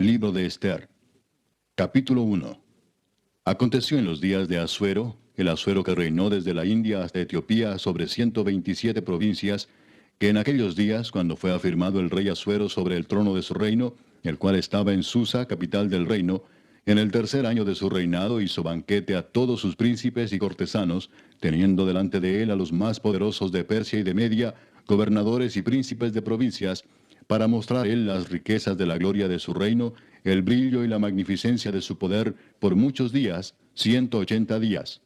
Libro de Ester. Capítulo 1. Aconteció en los días de Asuero, el Asuero que reinó desde la India hasta Etiopía sobre 127 provincias, que en aquellos días, cuando fue afirmado el rey Asuero sobre el trono de su reino, el cual estaba en Susa, capital del reino, en el tercer año de su reinado hizo banquete a todos sus príncipes y cortesanos, teniendo delante de él a los más poderosos de Persia y de Media, gobernadores y príncipes de provincias, para mostrar a él las riquezas de la gloria de su reino, el brillo y la magnificencia de su poder por muchos días, 180 días.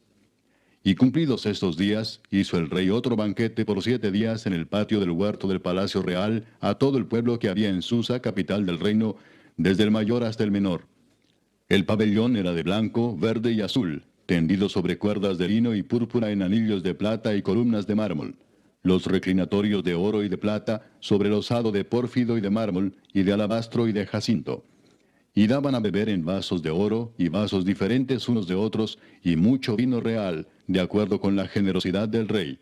Y cumplidos estos días, hizo el rey otro banquete por 7 días en el patio del huerto del palacio real a todo el pueblo que había en Susa, capital del reino, desde el mayor hasta el menor. El pabellón era de blanco, verde y azul, tendido sobre cuerdas de lino y púrpura en anillos de plata y columnas de mármol. Los reclinatorios de oro y de plata, sobre losado de pórfido y de mármol, y de alabastro y de jacinto. Y daban a beber en vasos de oro, y vasos diferentes unos de otros, y mucho vino real, de acuerdo con la generosidad del rey.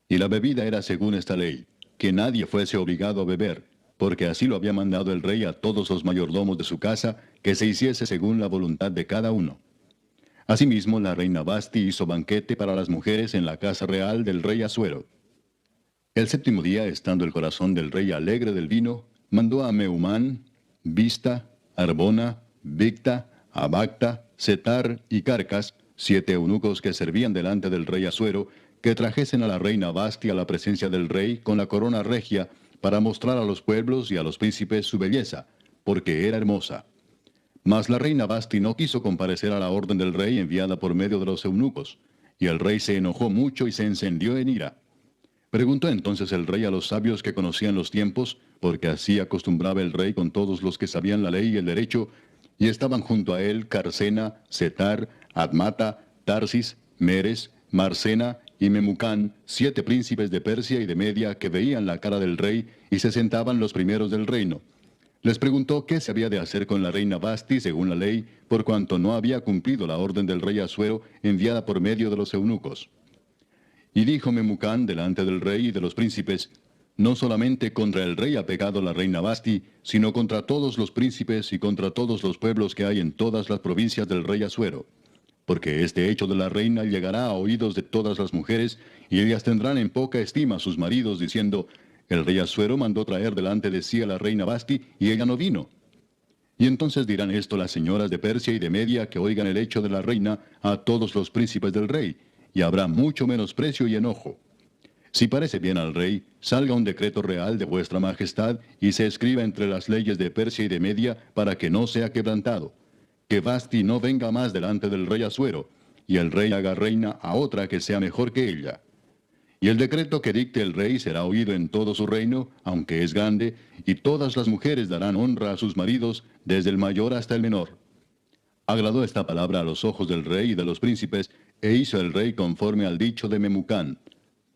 Y la bebida era según esta ley, que nadie fuese obligado a beber, porque así lo había mandado el rey a todos los mayordomos de su casa, que se hiciese según la voluntad de cada uno. Asimismo, la reina Basti hizo banquete para las mujeres en la casa real del rey Asuero. El séptimo día, estando el corazón del rey alegre del vino, mandó a Mehumán, Bista, Arbona, Bigta, Abacta, Setar y Carcas, 7 eunucos que servían delante del rey Asuero, que trajesen a la reina Basti a la presencia del rey con la corona regia, para mostrar a los pueblos y a los príncipes su belleza, porque era hermosa. Mas la reina Basti no quiso comparecer a la orden del rey enviada por medio de los eunucos, y el rey se enojó mucho y se encendió en ira. Preguntó entonces el rey a los sabios que conocían los tiempos, porque así acostumbraba el rey con todos los que sabían la ley y el derecho, y estaban junto a él Carsena, Setar, Admata, Tarsis, Meres, Marsena y Memucán, 7 príncipes de Persia y de Media que veían la cara del rey y se sentaban los primeros del reino. Les preguntó qué se había de hacer con la reina Basti según la ley, por cuanto no había cumplido la orden del rey Asuero enviada por medio de los eunucos. Y dijo Memucán delante del rey y de los príncipes, no solamente contra el rey ha pecado la reina Basti, sino contra todos los príncipes y contra todos los pueblos que hay en todas las provincias del rey Asuero. Porque este hecho de la reina llegará a oídos de todas las mujeres, y ellas tendrán en poca estima a sus maridos, diciendo, el rey Asuero mandó traer delante de sí a la reina Basti, y ella no vino. Y entonces dirán esto las señoras de Persia y de Media que oigan el hecho de la reina a todos los príncipes del rey, y habrá mucho menosprecio y enojo. Si parece bien al rey, salga un decreto real de vuestra majestad y se escriba entre las leyes de Persia y de Media para que no sea quebrantado. Que Basti no venga más delante del rey Asuero, y el rey haga reina a otra que sea mejor que ella. Y el decreto que dicte el rey será oído en todo su reino, aunque es grande, y todas las mujeres darán honra a sus maridos, desde el mayor hasta el menor. Agradó esta palabra a los ojos del rey y de los príncipes, e hizo el rey conforme al dicho de Memucán.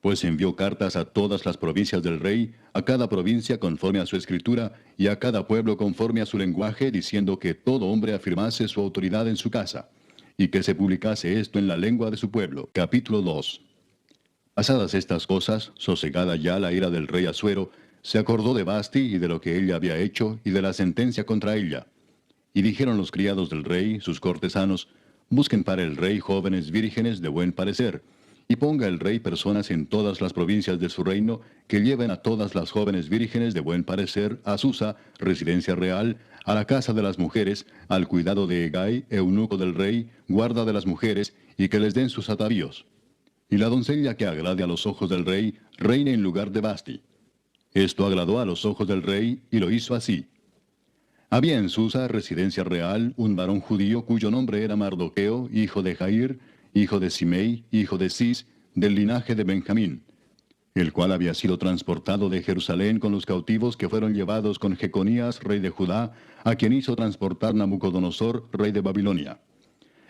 Pues envió cartas a todas las provincias del rey, a cada provincia conforme a su escritura, y a cada pueblo conforme a su lenguaje, diciendo que todo hombre afirmase su autoridad en su casa, y que se publicase esto en la lengua de su pueblo. Capítulo 2. Pasadas estas cosas, sosegada ya la ira del rey Asuero, se acordó de Basti y de lo que ella había hecho, y de la sentencia contra ella. Y dijeron los criados del rey, sus cortesanos, busquen para el rey jóvenes vírgenes de buen parecer, y ponga el rey personas en todas las provincias de su reino, que lleven a todas las jóvenes vírgenes de buen parecer a Susa, residencia real, a la casa de las mujeres, al cuidado de Hegai, eunuco del rey, guarda de las mujeres, y que les den sus atavíos. Y la doncella que agrade a los ojos del rey, reine en lugar de Basti. Esto agradó a los ojos del rey, y lo hizo así. Había en Susa, residencia real, un varón judío cuyo nombre era Mardoqueo, hijo de Jair, hijo de Simei, hijo de Cis, del linaje de Benjamín, el cual había sido transportado de Jerusalén con los cautivos que fueron llevados con Jeconías, rey de Judá, a quien hizo transportar Nabucodonosor, rey de Babilonia.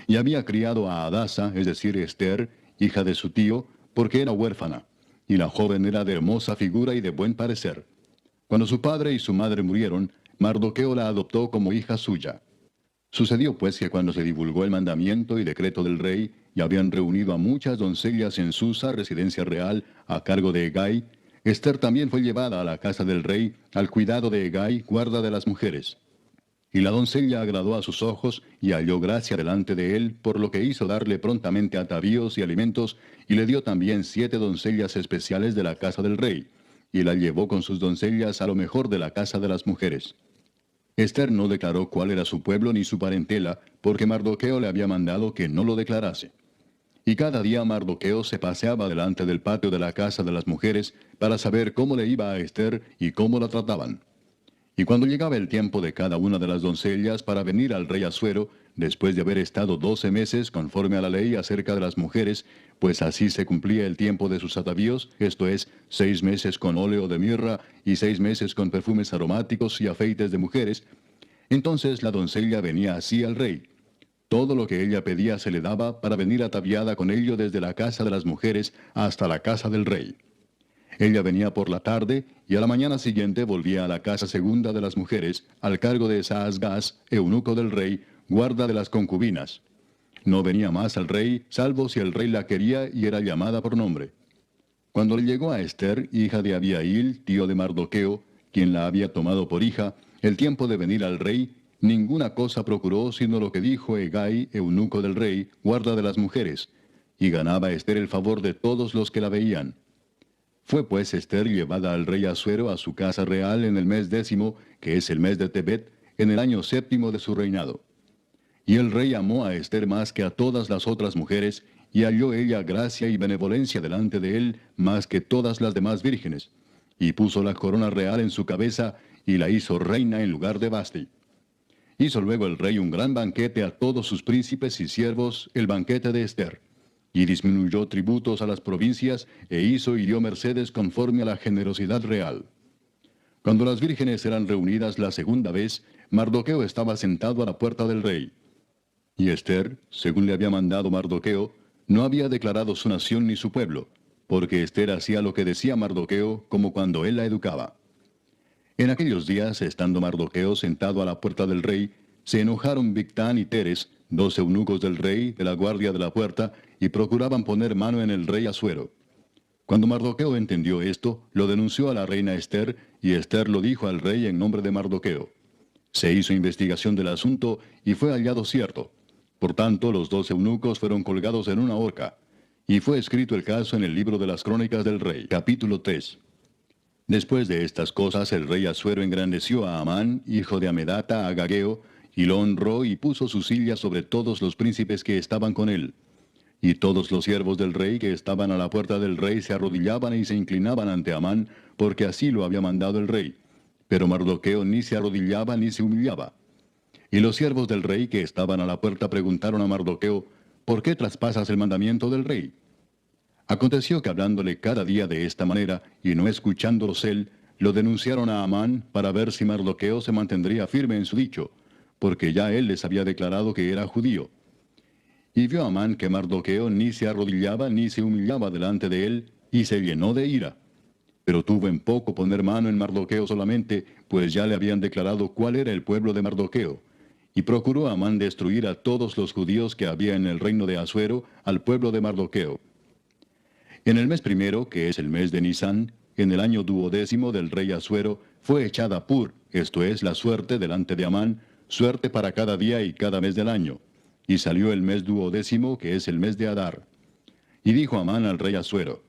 Y había criado a Adasa, es decir, Ester, hija de su tío, porque era huérfana, y la joven era de hermosa figura y de buen parecer. Cuando su padre y su madre murieron, Mardoqueo la adoptó como hija suya. Sucedió pues que cuando se divulgó el mandamiento y decreto del rey, y habían reunido a muchas doncellas en Susa, residencia real, a cargo de Hegai, Ester también fue llevada a la casa del rey, al cuidado de Hegai, guarda de las mujeres. Y la doncella agradó a sus ojos, y halló gracia delante de él, por lo que hizo darle prontamente atavíos y alimentos, y le dio también 7 doncellas especiales de la casa del rey, y la llevó con sus doncellas a lo mejor de la casa de las mujeres. Ester no declaró cuál era su pueblo ni su parentela, porque Mardoqueo le había mandado que no lo declarase. Y cada día Mardoqueo se paseaba delante del patio de la casa de las mujeres para saber cómo le iba a Ester y cómo la trataban. Y cuando llegaba el tiempo de cada una de las doncellas para venir al rey Asuero, después de haber estado 12 meses conforme a la ley acerca de las mujeres, pues así se cumplía el tiempo de sus atavíos, esto es, 6 meses con óleo de mirra y 6 meses con perfumes aromáticos y afeites de mujeres, entonces la doncella venía así al rey. Todo lo que ella pedía se le daba para venir ataviada con ello desde la casa de las mujeres hasta la casa del rey. Ella venía por la tarde, y a la mañana siguiente volvía a la casa segunda de las mujeres, al cargo de Saasgaz, eunuco del rey, guarda de las concubinas. No venía más al rey, salvo si el rey la quería y era llamada por nombre. Cuando le llegó a Ester, hija de Abiail, tío de Mardoqueo, quien la había tomado por hija, el tiempo de venir al rey, ninguna cosa procuró sino lo que dijo Hegai, eunuco del rey, guarda de las mujeres, y ganaba Ester el favor de todos los que la veían. Fue pues Ester llevada al rey Asuero a su casa real en el mes 10, que es el mes de Tebet, en el año 7 de su reinado. Y el rey amó a Ester más que a todas las otras mujeres, y halló ella gracia y benevolencia delante de él más que todas las demás vírgenes. Y puso la corona real en su cabeza, y la hizo reina en lugar de Vasti. Hizo luego el rey un gran banquete a todos sus príncipes y siervos, el banquete de Ester. Y disminuyó tributos a las provincias, e hizo y dio mercedes conforme a la generosidad real. Cuando las vírgenes eran reunidas la segunda vez, Mardoqueo estaba sentado a la puerta del rey. Y Ester, según le había mandado Mardoqueo, no había declarado su nación ni su pueblo, porque Ester hacía lo que decía Mardoqueo, como cuando él la educaba. En aquellos días, estando Mardoqueo sentado a la puerta del rey, se enojaron Bigtán y Teres, 2 eunucos del rey, de la guardia de la puerta, y procuraban poner mano en el rey Asuero. Cuando Mardoqueo entendió esto, lo denunció a la reina Ester, y Ester lo dijo al rey en nombre de Mardoqueo. Se hizo investigación del asunto, y fue hallado cierto. Por tanto, los 2 eunucos fueron colgados en una horca. Y fue escrito el caso en el libro de las crónicas del rey. Capítulo 3. Después de estas cosas, el rey Asuero engrandeció a Amán, hijo de Amedata, Agageo, y lo honró y puso su silla sobre todos los príncipes que estaban con él. Y todos los siervos del rey que estaban a la puerta del rey se arrodillaban y se inclinaban ante Amán, porque así lo había mandado el rey. Pero Mardoqueo ni se arrodillaba ni se humillaba. Y los siervos del rey que estaban a la puerta preguntaron a Mardoqueo, ¿por qué traspasas el mandamiento del rey? Aconteció que hablándole cada día de esta manera, y no escuchándolos él, lo denunciaron a Amán para ver si Mardoqueo se mantendría firme en su dicho, porque ya él les había declarado que era judío. Y vio Amán que Mardoqueo ni se arrodillaba ni se humillaba delante de él, y se llenó de ira. Pero tuvo en poco poner mano en Mardoqueo solamente, pues ya le habían declarado cuál era el pueblo de Mardoqueo. Y procuró Amán destruir a todos los judíos que había en el reino de Asuero, al pueblo de Mardoqueo. En el mes primero, que es el mes de Nisán, en el año 12 del rey Asuero, fue echada Pur, esto es, la suerte delante de Amán, suerte para cada día y cada mes del año. Y salió el mes 12, que es el mes de Adar. Y dijo Amán al rey Asuero,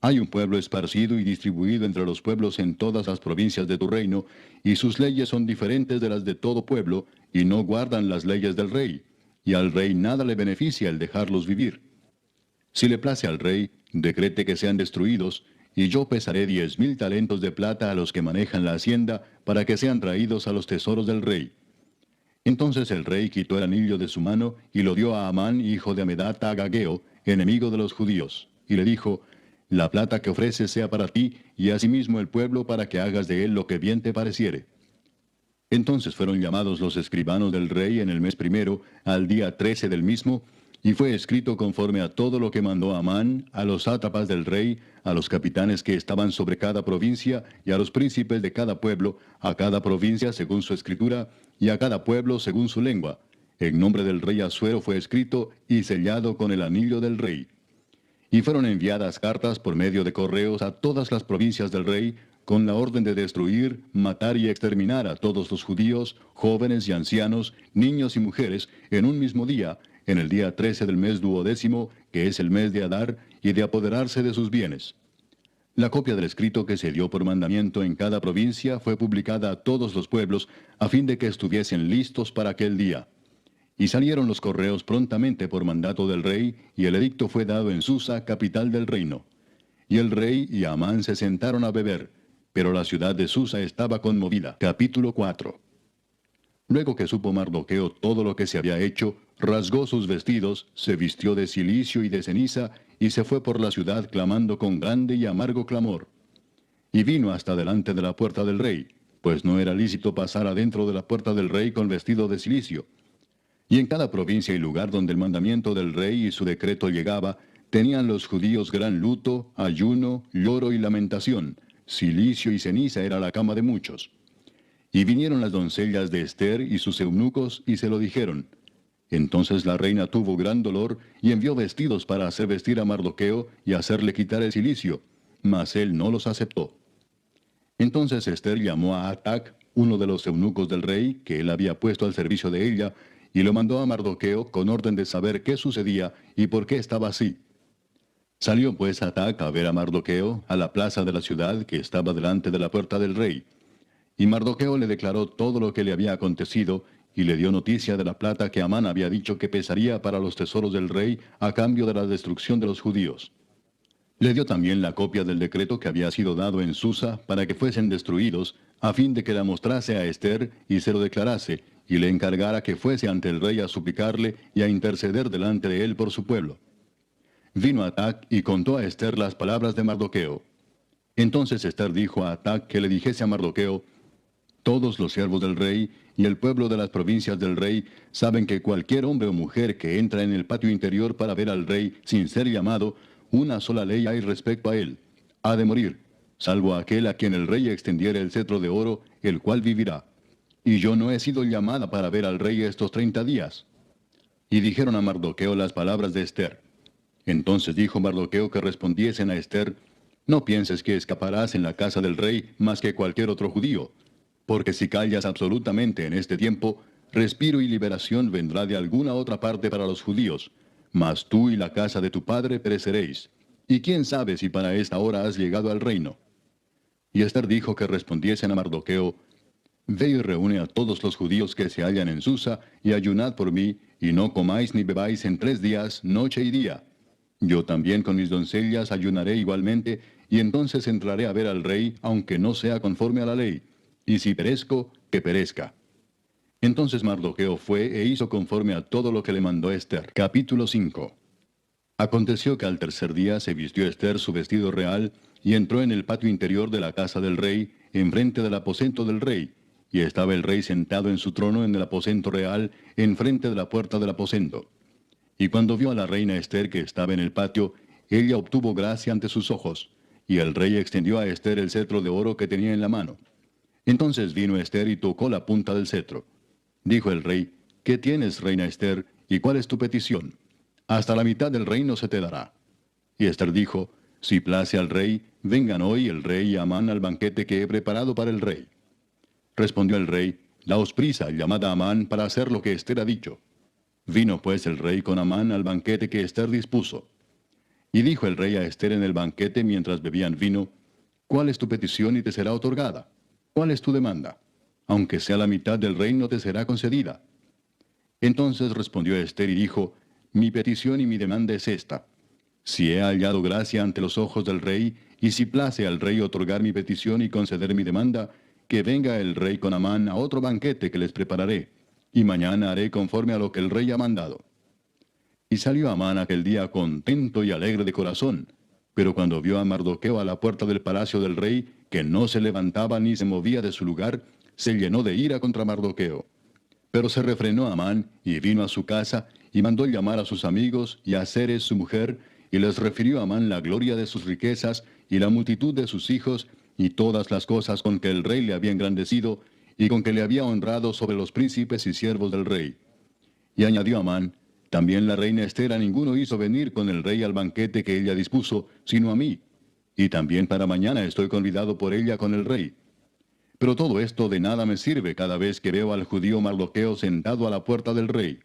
hay un pueblo esparcido y distribuido entre los pueblos en todas las provincias de tu reino, y sus leyes son diferentes de las de todo pueblo, y no guardan las leyes del rey, y al rey nada le beneficia el dejarlos vivir. Si le place al rey, decrete que sean destruidos, y yo pesaré 10,000 talentos de plata a los que manejan la hacienda, para que sean traídos a los tesoros del rey. Entonces el rey quitó el anillo de su mano, y lo dio a Amán, hijo de Amedata, Agageo, enemigo de los judíos, y le dijo, la plata que ofreces sea para ti, y asimismo el pueblo para que hagas de él lo que bien te pareciere. Entonces fueron llamados los escribanos del rey en el mes primero, al día 13 del mismo, y fue escrito conforme a todo lo que mandó Amán, a los sátrapas del rey, a los capitanes que estaban sobre cada provincia, y a los príncipes de cada pueblo, a cada provincia según su escritura, y a cada pueblo según su lengua. En nombre del rey Asuero fue escrito y sellado con el anillo del rey. Y fueron enviadas cartas por medio de correos a todas las provincias del rey, con la orden de destruir, matar y exterminar a todos los judíos, jóvenes y ancianos, niños y mujeres, en un mismo día, en el día 13 del mes 12º, que es el mes de Adar, y de apoderarse de sus bienes. La copia del escrito que se dio por mandamiento en cada provincia fue publicada a todos los pueblos, a fin de que estuviesen listos para aquel día. Y salieron los correos prontamente por mandato del rey, y el edicto fue dado en Susa, capital del reino. Y el rey y Amán se sentaron a beber, pero la ciudad de Susa estaba conmovida. Capítulo 4. Luego que supo Mardoqueo todo lo que se había hecho, rasgó sus vestidos, se vistió de cilicio y de ceniza, y se fue por la ciudad clamando con grande y amargo clamor. Y vino hasta delante de la puerta del rey, pues no era lícito pasar adentro de la puerta del rey con vestido de cilicio. Y en cada provincia y lugar donde el mandamiento del rey y su decreto llegaba, tenían los judíos gran luto, ayuno, lloro y lamentación. Cilicio y ceniza era la cama de muchos. Y vinieron las doncellas de Ester y sus eunucos, y se lo dijeron. Entonces la reina tuvo gran dolor, y envió vestidos para hacer vestir a Mardoqueo y hacerle quitar el cilicio, mas él no los aceptó. Entonces Ester llamó a Atac, uno de los eunucos del rey, que él había puesto al servicio de ella, y lo mandó a Mardoqueo con orden de saber qué sucedía y por qué estaba así. Salió pues Atac a ver a Mardoqueo a la plaza de la ciudad que estaba delante de la puerta del rey. Y Mardoqueo le declaró todo lo que le había acontecido, y le dio noticia de la plata que Amán había dicho que pesaría para los tesoros del rey a cambio de la destrucción de los judíos. Le dio también la copia del decreto que había sido dado en Susa para que fuesen destruidos, a fin de que la mostrase a Ester y se lo declarase, y le encargara que fuese ante el rey a suplicarle y a interceder delante de él por su pueblo. Vino Atac y contó a Ester las palabras de Mardoqueo. Entonces Ester dijo a Atac que le dijese a Mardoqueo: todos los siervos del rey y el pueblo de las provincias del rey saben que cualquier hombre o mujer que entra en el patio interior para ver al rey sin ser llamado, una sola ley hay respecto a él: ha de morir, salvo aquel a quien el rey extendiere el cetro de oro, el cual vivirá. Y yo no he sido llamada para ver al rey estos 30 días. Y dijeron a Mardoqueo las palabras de Ester. Entonces dijo Mardoqueo que respondiesen a Ester: no pienses que escaparás en la casa del rey más que cualquier otro judío, porque si callas absolutamente en este tiempo, respiro y liberación vendrá de alguna otra parte para los judíos, mas tú y la casa de tu padre pereceréis. Y quién sabe si para esta hora has llegado al reino. Y Ester dijo que respondiesen a Mardoqueo: ve y reúne a todos los judíos que se hallan en Susa, y ayunad por mí, y no comáis ni bebáis en 3 días, noche y día. Yo también con mis doncellas ayunaré igualmente, y entonces entraré a ver al rey, aunque no sea conforme a la ley. Y si perezco, que perezca. Entonces Mardoqueo fue e hizo conforme a todo lo que le mandó Ester. Capítulo 5. Aconteció que al tercer día se vistió Ester su vestido real, y entró en el patio interior de la casa del rey, enfrente del aposento del rey, y estaba el rey sentado en su trono en el aposento real, enfrente de la puerta del aposento. Y cuando vio a la reina Ester que estaba en el patio, ella obtuvo gracia ante sus ojos, y el rey extendió a Ester el cetro de oro que tenía en la mano. Entonces vino Ester y tocó la punta del cetro. Dijo el rey: ¿qué tienes, reina Ester, y cuál es tu petición? Hasta la mitad del reino se te dará. Y Ester dijo: si place al rey, vengan hoy el rey y Amán al banquete que he preparado para el rey. Respondió el rey: daos prisa, llamad a Amán para hacer lo que Ester ha dicho. Vino pues el rey con Amán al banquete que Ester dispuso. Y dijo el rey a Ester en el banquete mientras bebían vino: ¿cuál es tu petición y te será otorgada? ¿Cuál es tu demanda? Aunque sea la mitad del reino te será concedida. Entonces respondió Ester y dijo: mi petición y mi demanda es esta: si he hallado gracia ante los ojos del rey, y si place al rey otorgar mi petición y conceder mi demanda, que venga el rey con Amán a otro banquete que les prepararé, y mañana haré conforme a lo que el rey ha mandado. Y salió Amán aquel día contento y alegre de corazón, pero cuando vio a Mardoqueo a la puerta del palacio del rey, que no se levantaba ni se movía de su lugar, se llenó de ira contra Mardoqueo. Pero se refrenó Amán, y vino a su casa, y mandó llamar a sus amigos, y a Zeres su mujer, y les refirió a Amán la gloria de sus riquezas, y la multitud de sus hijos, y todas las cosas con que el rey le había engrandecido, y con que le había honrado sobre los príncipes y siervos del rey. Y añadió Amán: también la reina Ester a ninguno hizo venir con el rey al banquete que ella dispuso, sino a mí. y también para mañana estoy convidado por ella con el rey. Pero todo esto de nada me sirve cada vez que veo al judío Mardoqueo sentado a la puerta del rey.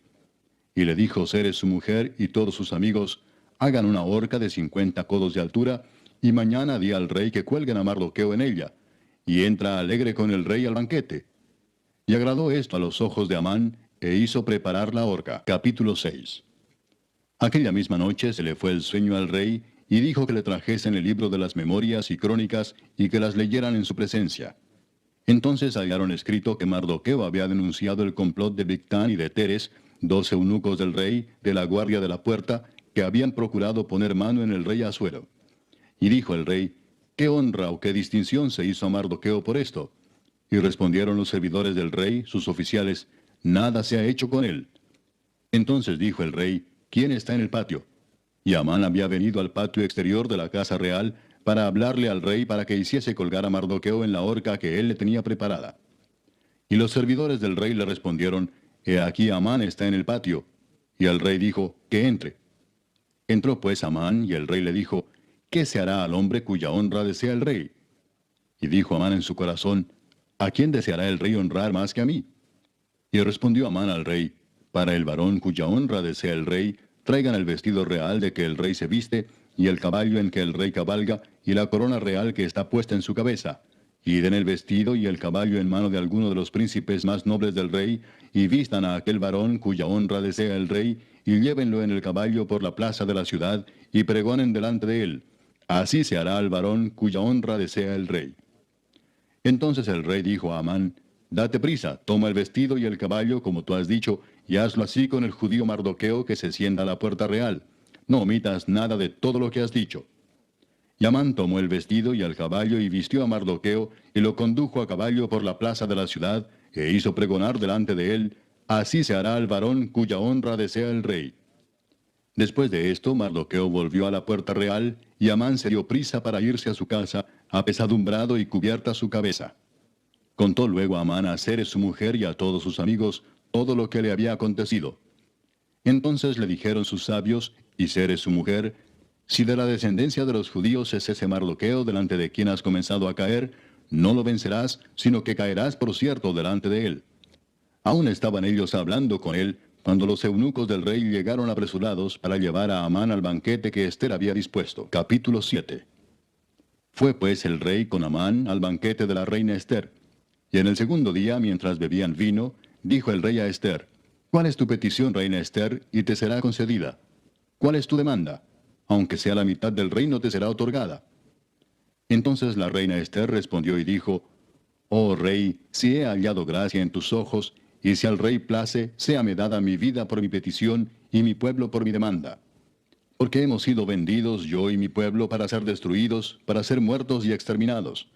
Y le dijo Zeres su mujer y todos sus amigos, hagan una horca de 50 codos de altura, y mañana di al rey que cuelguen a Mardoqueo en ella, y entra alegre con el rey al banquete. Y agradó esto a los ojos de Amán, e hizo preparar la horca. Capítulo 6. Aquella misma noche se le fue el sueño al rey, y dijo que le trajesen el libro de las memorias y crónicas, y que las leyeran en su presencia. Entonces hallaron escrito que Mardoqueo había denunciado el complot de Bigtán y de Teres, 2 eunucos del rey, de la guardia de la puerta, que habían procurado poner mano en el rey Asuero. Y dijo el rey, ¿qué honra o qué distinción se hizo a Mardoqueo por esto? Y respondieron los servidores del rey, sus oficiales, nada se ha hecho con él. Entonces dijo el rey, ¿quién está en el patio? Y Amán había venido al patio exterior de la casa real para hablarle al rey para que hiciese colgar a Mardoqueo en la horca que él le tenía preparada. Y los servidores del rey le respondieron, He aquí Amán está en el patio. Y el rey dijo, que entre. Entró pues Amán, y el rey le dijo, ¿qué se hará al hombre cuya honra desea el rey? Y dijo Amán en su corazón, ¿a quién deseará el rey honrar más que a mí? Y respondió Amán al rey, para el varón cuya honra desea el rey, traigan el vestido real de que el rey se viste, y el caballo en que el rey cabalga, y la corona real que está puesta en su cabeza. Y den el vestido y el caballo en mano de alguno de los príncipes más nobles del rey, y vistan a aquel varón cuya honra desea el rey, y llévenlo en el caballo por la plaza de la ciudad, y pregonen delante de él. Así se hará al varón cuya honra desea el rey. Entonces el rey dijo a Amán, date prisa, toma el vestido y el caballo, como tú has dicho, y hazlo así con el judío Mardoqueo que se sienta a la puerta real. No omitas nada de todo lo que has dicho. Y Amán tomó el vestido y el caballo y vistió a Mardoqueo, y lo condujo a caballo por la plaza de la ciudad, e hizo pregonar delante de él, así se hará al varón cuya honra desea el rey. Después de esto, Mardoqueo volvió a la puerta real, y Amán se dio prisa para irse a su casa, apesadumbrado y cubierta su cabeza. Contó luego Amán a Zeres su mujer y a todos sus amigos todo lo que le había acontecido. Entonces le dijeron sus sabios, y Zeres su mujer, si de la descendencia de los judíos es ese Mardoqueo delante de quien has comenzado a caer, no lo vencerás, sino que caerás por cierto delante de él. Aún estaban ellos hablando con él, cuando los eunucos del rey llegaron apresurados para llevar a Amán al banquete que Ester había dispuesto. Capítulo 7. Fue pues el rey con Amán al banquete de la reina Ester. Y en el segundo día, mientras bebían vino, dijo el rey a Ester, ¿cuál es tu petición, reina Ester, y te será concedida? ¿Cuál es tu demanda? Aunque sea la mitad del reino te será otorgada. Entonces la reina Ester respondió y dijo, Oh rey, si he hallado gracia en tus ojos, y si al rey place, séame dada mi vida por mi petición, y mi pueblo por mi demanda. Porque hemos sido vendidos yo y mi pueblo para ser destruidos, para ser muertos y exterminados.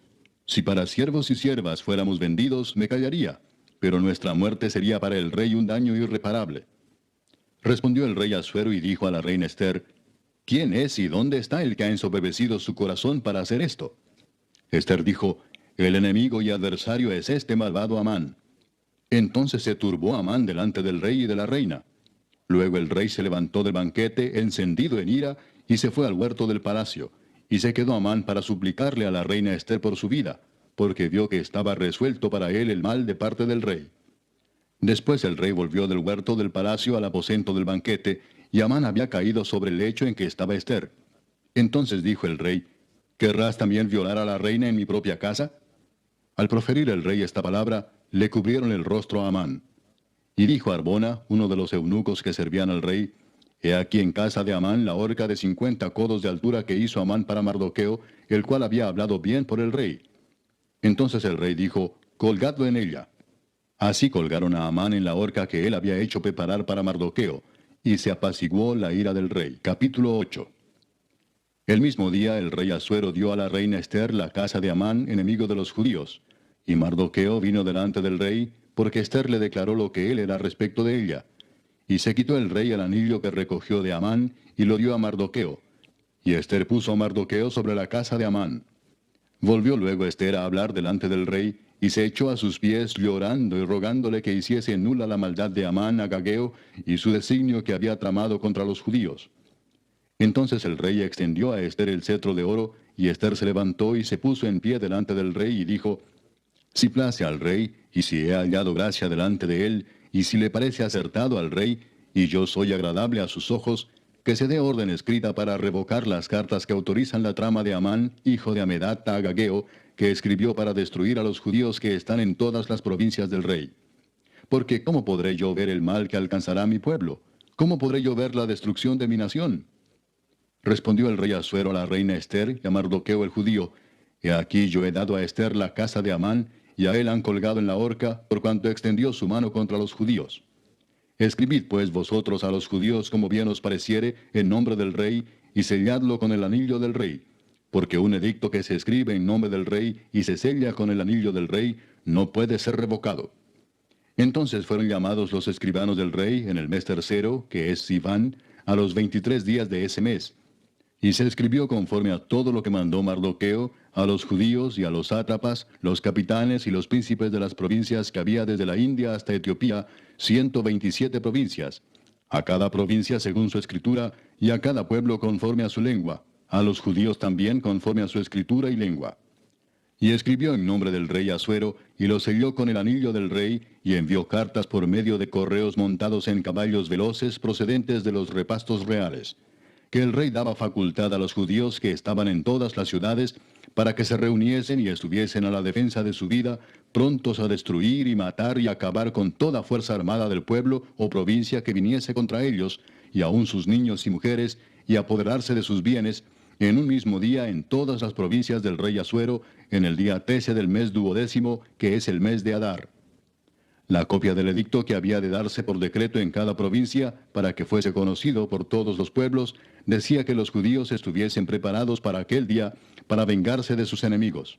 Si para siervos y siervas fuéramos vendidos, me callaría, pero nuestra muerte sería para el rey un daño irreparable. Respondió el rey Asuero y dijo a la reina Ester, ¿quién es y dónde está el que ha ensoberbecido su corazón para hacer esto? Ester dijo, el enemigo y adversario es este malvado Amán. Entonces se turbó Amán delante del rey y de la reina. Luego el rey se levantó del banquete, encendido en ira, y se fue al huerto del palacio, y se quedó Amán para suplicarle a la reina Ester por su vida, porque vio que estaba resuelto para él el mal de parte del rey. Después el rey volvió del huerto del palacio al aposento del banquete, y Amán había caído sobre el lecho en que estaba Ester. Entonces dijo el rey, ¿querrás también violar a la reina en mi propia casa? Al proferir el rey esta palabra, le cubrieron el rostro a Amán. Y dijo Arbona, uno de los eunucos que servían al rey, He aquí en casa de Amán la horca de 50 codos de altura que hizo Amán para Mardoqueo, el cual había hablado bien por el rey. Entonces el rey dijo, colgadlo en ella. Así colgaron a Amán en la horca que él había hecho preparar para Mardoqueo, y se apaciguó la ira del rey. Capítulo 8. El mismo día el rey Asuero dio a la reina Ester la casa de Amán, enemigo de los judíos. Y Mardoqueo vino delante del rey, porque Ester le declaró lo que él era respecto de ella. Y se quitó el rey el anillo que recogió de Amán, y lo dio a Mardoqueo. Y Ester puso a Mardoqueo sobre la casa de Amán. Volvió luego Ester a hablar delante del rey, y se echó a sus pies llorando y rogándole que hiciese nula la maldad de Amán agageo y su designio que había tramado contra los judíos. Entonces el rey extendió a Ester el cetro de oro, y Esther se levantó y se puso en pie delante del rey y dijo, si place al rey, y si he hallado gracia delante de él, y si le parece acertado al rey, y yo soy agradable a sus ojos, que se dé orden escrita para revocar las cartas que autorizan la trama de Amán, hijo de Amedata Agageo, que escribió para destruir a los judíos que están en todas las provincias del rey. Porque ¿cómo podré yo ver el mal que alcanzará a mi pueblo? ¿Cómo podré yo ver la destrucción de mi nación? Respondió el rey Asuero a la reina Esther y a Mardoqueo el judío, he aquí yo he dado a Esther la casa de Amán, y a él han colgado en la horca, por cuanto extendió su mano contra los judíos. Escribid pues vosotros a los judíos como bien os pareciere, en nombre del rey, y selladlo con el anillo del rey. Porque un edicto que se escribe en nombre del rey y se sella con el anillo del rey, no puede ser revocado. Entonces fueron llamados los escribanos del rey en el mes tercero, que es Sivan, a los 23 días de ese mes. Y se escribió conforme a todo lo que mandó Mardoqueo, a los judíos y a los sátrapas, los capitanes y los príncipes de las provincias que había desde la India hasta Etiopía, 127 provincias, a cada provincia según su escritura, y a cada pueblo conforme a su lengua, a los judíos también conforme a su escritura y lengua. Y escribió en nombre del rey Asuero, y lo selló con el anillo del rey, y envió cartas por medio de correos montados en caballos veloces procedentes de los repastos reales, que el rey daba facultad a los judíos que estaban en todas las ciudades, para que se reuniesen y estuviesen a la defensa de su vida, prontos a destruir y matar y acabar con toda fuerza armada del pueblo o provincia que viniese contra ellos, y aun sus niños y mujeres, y apoderarse de sus bienes, en un mismo día en todas las provincias del rey Asuero, en el día 13 del mes 12º, que es el mes de Adar. La copia del edicto que había de darse por decreto en cada provincia, para que fuese conocido por todos los pueblos, decía que los judíos estuviesen preparados para aquel día, para vengarse de sus enemigos.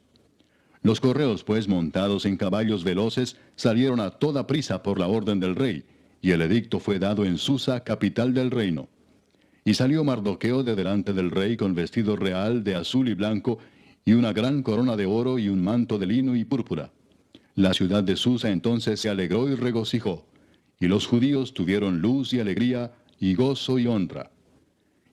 Los correos, pues, montados en caballos veloces, salieron a toda prisa por la orden del rey, y el edicto fue dado en Susa, capital del reino. Y salió Mardoqueo de delante del rey con vestido real de azul y blanco, y una gran corona de oro y un manto de lino y púrpura. La ciudad de Susa entonces se alegró y regocijó, y los judíos tuvieron luz y alegría, y gozo y honra.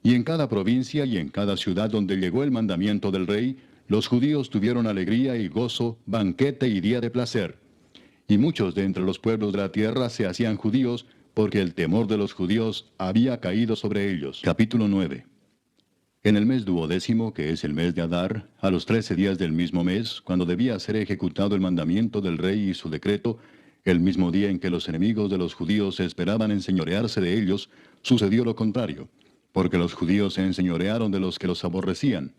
Y en cada provincia y en cada ciudad donde llegó el mandamiento del rey, los judíos tuvieron alegría y gozo, banquete y día de placer. Y muchos de entre los pueblos de la tierra se hacían judíos, porque el temor de los judíos había caído sobre ellos. Capítulo 9. En el mes 12º, que es el mes de Adar, a los 13 días del mismo mes, cuando debía ser ejecutado el mandamiento del rey y su decreto, el mismo día en que los enemigos de los judíos esperaban enseñorearse de ellos, sucedió lo contrario, porque los judíos se enseñorearon de los que los aborrecían.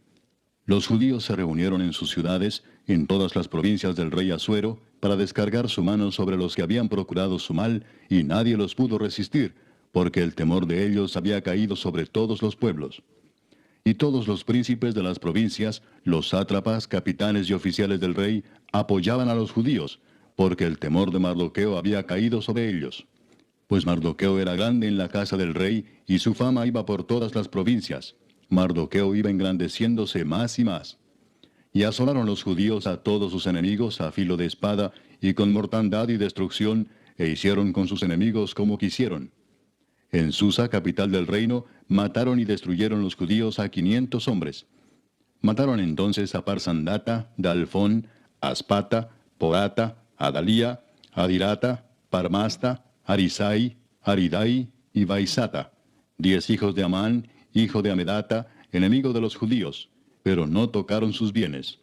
Los judíos se reunieron en sus ciudades, en todas las provincias del rey Asuero, para descargar su mano sobre los que habían procurado su mal, y nadie los pudo resistir, porque el temor de ellos había caído sobre todos los pueblos. Y todos los príncipes de las provincias, los sátrapas, capitanes y oficiales del rey, apoyaban a los judíos, porque el temor de Mardoqueo había caído sobre ellos. Pues Mardoqueo era grande en la casa del rey, y su fama iba por todas las provincias. Mardoqueo iba engrandeciéndose más y más. Y asolaron los judíos a todos sus enemigos a filo de espada, y con mortandad y destrucción, e hicieron con sus enemigos como quisieron. En Susa, capital del reino, mataron y destruyeron los judíos a 500 hombres. Mataron entonces a Parsandata, Dalfón, Aspata, Porata, Adalía, Adirata, Parmasta, Arisai, Aridai y Baisata, 10 hijos de Amán, hijo de Amedata, enemigo de los judíos, pero no tocaron sus bienes.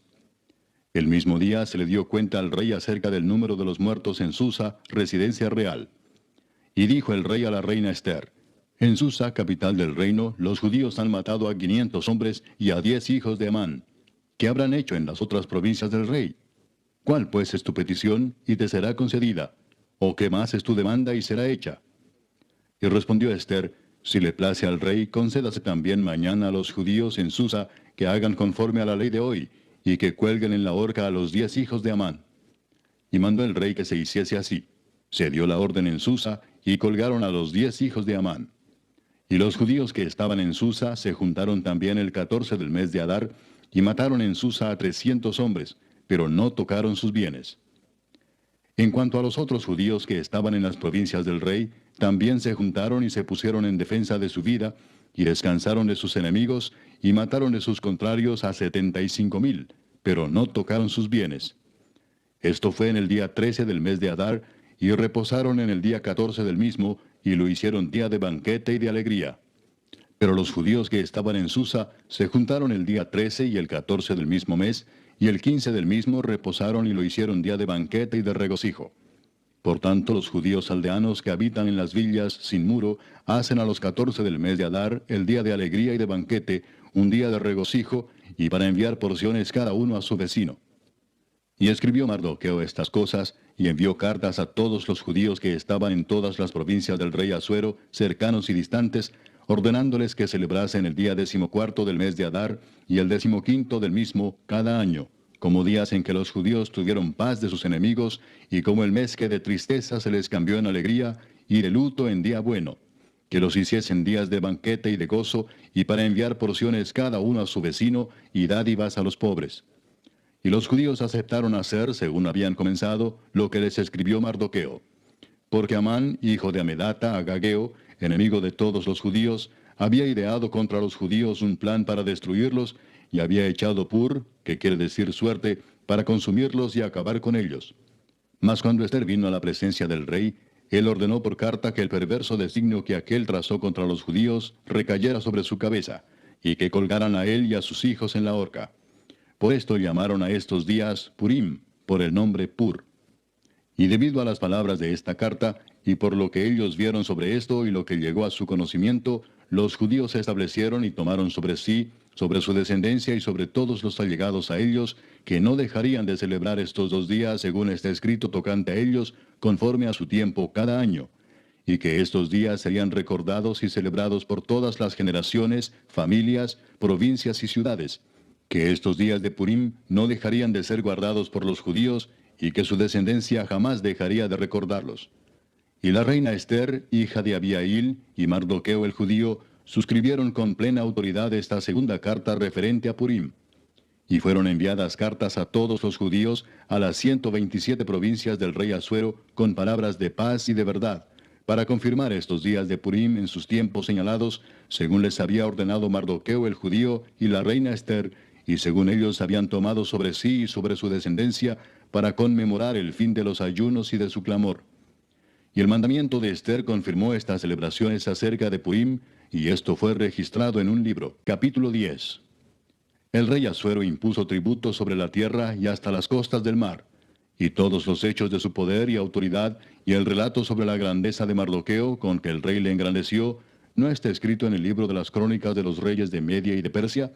El mismo día se le dio cuenta al rey acerca del número de los muertos en Susa, residencia real. Y dijo el rey a la reina Esther, en Susa, capital del reino, los judíos han matado a 500 hombres y a 10 hijos de Amán. ¿Qué habrán hecho en las otras provincias del rey? ¿Cuál pues es tu petición y te será concedida? ¿O qué más es tu demanda y será hecha? Y respondió Esther, si le place al rey, concédase también mañana a los judíos en Susa que hagan conforme a la ley de hoy, y que cuelguen en la horca a los 10 hijos de Amán. Y mandó el rey que se hiciese así. Se dio la orden en Susa, y colgaron a los 10 hijos de Amán. Y los judíos que estaban en Susa se juntaron también el 14 del mes de Adar, y mataron en Susa a 300 hombres, pero no tocaron sus bienes. En cuanto a los otros judíos que estaban en las provincias del rey, también se juntaron y se pusieron en defensa de su vida, y descansaron de sus enemigos, y mataron de sus contrarios a 75,000, pero no tocaron sus bienes. Esto fue en el día 13 del mes de Adar, y reposaron en el día 14 del mismo, y lo hicieron día de banquete y de alegría. Pero los judíos que estaban en Susa se juntaron el día 13 y el 14 del mismo mes, y el 15 del mismo reposaron y lo hicieron día de banquete y de regocijo. Por tanto, los judíos aldeanos que habitan en las villas sin muro hacen a los 14 del mes de Adar el día de alegría y de banquete, un día de regocijo, y para enviar porciones cada uno a su vecino. Y escribió Mardoqueo estas cosas, y envió cartas a todos los judíos que estaban en todas las provincias del rey Asuero, cercanos y distantes, ordenándoles que celebrasen el día 14 del mes de Adar y el 15 del mismo cada año, como días en que los judíos tuvieron paz de sus enemigos, y como el mes que de tristeza se les cambió en alegría, y de luto en día bueno, que los hiciesen días de banquete y de gozo, y para enviar porciones cada uno a su vecino, y dádivas a los pobres. Y los judíos aceptaron hacer, según habían comenzado, lo que les escribió Mardoqueo. Porque Amán, hijo de Amedata, agageo, enemigo de todos los judíos, había ideado contra los judíos un plan para destruirlos, y había echado pur, que quiere decir suerte, para consumirlos y acabar con ellos. Mas cuando Ester vino a la presencia del rey, él ordenó por carta que el perverso designio que aquél trazó contra los judíos recayera sobre su cabeza, y que colgaran a él y a sus hijos en la horca. Por esto llamaron a estos días Purim, por el nombre Pur. Y debido a las palabras de esta carta, y por lo que ellos vieron sobre esto y lo que llegó a su conocimiento, los judíos se establecieron y tomaron sobre sí, sobre su descendencia y sobre todos los allegados a ellos, que no dejarían de celebrar estos 2 días según está escrito tocante a ellos, conforme a su tiempo cada año, y que estos días serían recordados y celebrados por todas las generaciones, familias, provincias y ciudades, que estos días de Purim no dejarían de ser guardados por los judíos, y que su descendencia jamás dejaría de recordarlos. Y la reina Ester, hija de Abihail, y Mardoqueo el judío, suscribieron con plena autoridad esta segunda carta referente a Purim. Y fueron enviadas cartas a todos los judíos, a las 127 provincias del rey Asuero, con palabras de paz y de verdad, para confirmar estos días de Purim en sus tiempos señalados, según les había ordenado Mardoqueo el judío y la reina Ester, y según ellos habían tomado sobre sí y sobre su descendencia, para conmemorar el fin de los ayunos y de su clamor. Y el mandamiento de Ester confirmó estas celebraciones acerca de Purim, y esto fue registrado en un libro. Capítulo 10. El rey Asuero impuso tributo sobre la tierra y hasta las costas del mar, y todos los hechos de su poder y autoridad, y el relato sobre la grandeza de Mardoqueo, con que el rey le engrandeció, ¿no está escrito en el libro de las crónicas de los reyes de Media y de Persia?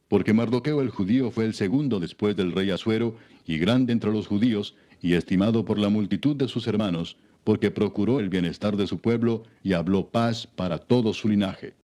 Porque Mardoqueo el judío fue el segundo después del rey Asuero, y grande entre los judíos, y estimado por la multitud de sus hermanos, porque procuró el bienestar de su pueblo, y habló paz para todo su linaje.